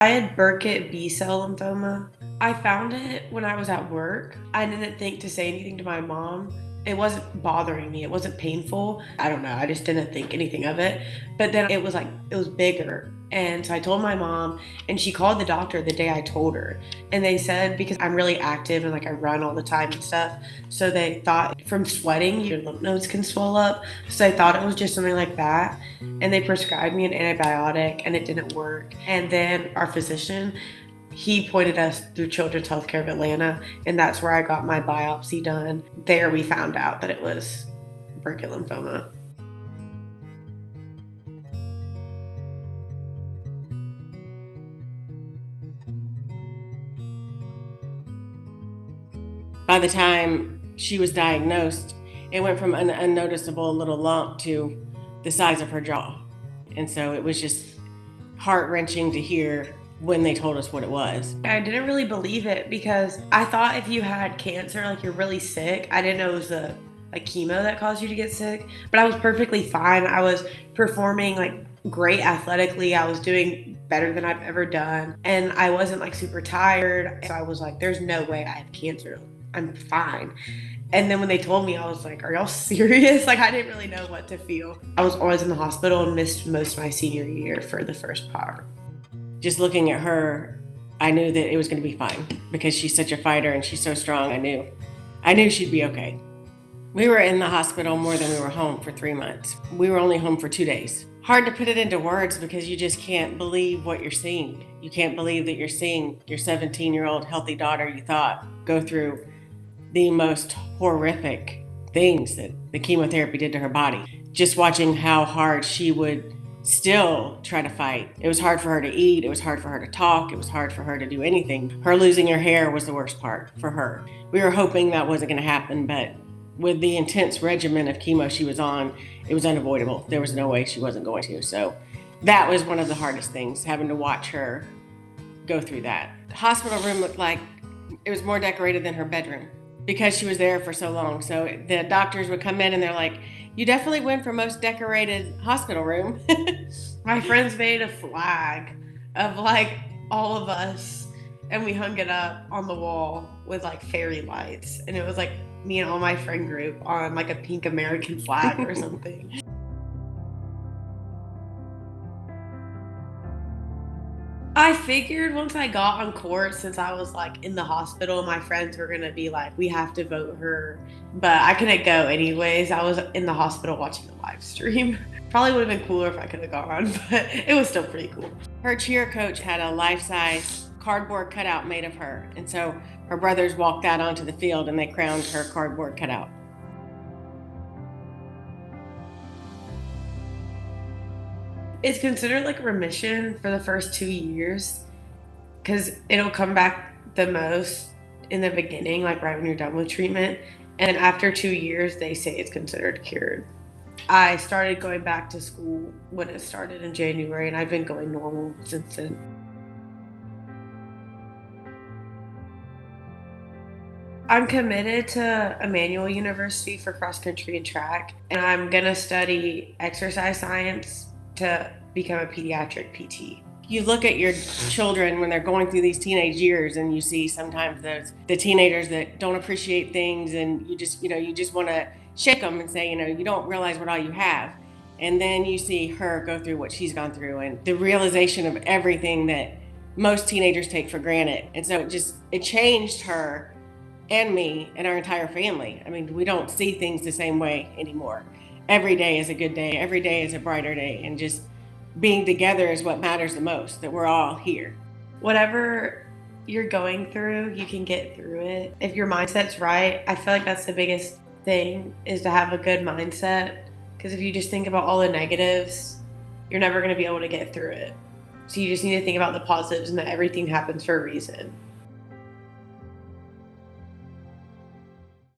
I had Burkitt B-cell lymphoma. I found it when I was at work. I didn't think to say anything to my mom. It wasn't bothering me. It wasn't painful. I don't know. I just didn't think anything of it. But then it was bigger. And so I told my mom, and she called the doctor the day I told her. And they said, because I'm really active and like I run all the time and stuff, so they thought from sweating, your lymph nodes can swell up. So they thought it was just something like that. And they prescribed me an antibiotic and it didn't work. And then our physician, he pointed us through Children's Healthcare of Atlanta, and that's where I got my biopsy done. There we found out that it was Burkitt lymphoma. By the time she was diagnosed, it went from an unnoticeable little lump to the size of her jaw. And so it was just heart-wrenching to hear when they told us what it was. I didn't really believe it because I thought if you had cancer, like you're really sick. I didn't know it was the like chemo that caused you to get sick, but I was perfectly fine. I was performing like great athletically. I was doing better than I've ever done, and I wasn't like super tired. So I was like, there's no way I have cancer. I'm fine. And then when they told me, I was like, are y'all serious? Like, I didn't really know what to feel. I was always in the hospital and missed most of my senior year for the first part. Just looking at her, I knew that it was going to be fine because she's such a fighter and she's so strong. I knew she'd be okay. We were in the hospital more than we were home for 3 months. We were only home for 2 days. Hard to put it into words because you just can't believe what you're seeing. You can't believe that you're seeing your 17-year-old healthy daughter you thought go through the most horrific things that the chemotherapy did to her body. Just watching how hard she would still try to fight. It was hard for her to eat. It was hard for her to talk. It was hard for her to do anything. Her losing her hair was the worst part for her. We were hoping that wasn't going to happen, but with the intense regimen of chemo she was on, it was unavoidable. There was no way she wasn't going to. So that was one of the hardest things, having to watch her go through that. The hospital room looked like it was more decorated than her bedroom because she was there for so long. So the doctors would come in and they're like, you definitely win for most decorated hospital room. My friends made a flag of like all of us, and we hung it up on the wall with like fairy lights. And it was like me and all my friend group on like a pink American flag or something. I figured once I got on court, since I was like in the hospital, my friends were gonna be like, we have to vote her. But I couldn't go anyways. I was in the hospital watching the live stream. Probably would have been cooler if I could have gone, but it was still pretty cool. Her cheer coach had a life-size cardboard cutout made of her. And so her brothers walked out onto the field and they crowned her cardboard cutout. It's considered like a remission for the first 2 years because it'll come back the most in the beginning, like right when you're done with treatment. And after 2 years, they say it's considered cured. I started going back to school when it started in January, and I've been going normal since then. I'm committed to Emmanuel University for cross country and track, and I'm gonna study exercise science to become a pediatric PT. You look at your children when they're going through these teenage years and you see sometimes the teenagers that don't appreciate things, and you just want to shake them and say, you don't realize what all you have. And then you see her go through what she's gone through and the realization of everything that most teenagers take for granted. And so it changed her and me and our entire family. I mean, we don't see things the same way anymore. Every day is a good day. Every day is a brighter day. And just being together is what matters the most, that we're all here. Whatever you're going through, you can get through it. If your mindset's right, I feel like that's the biggest thing, is to have a good mindset. Because if you just think about all the negatives, you're never going to be able to get through it. So you just need to think about the positives and that everything happens for a reason.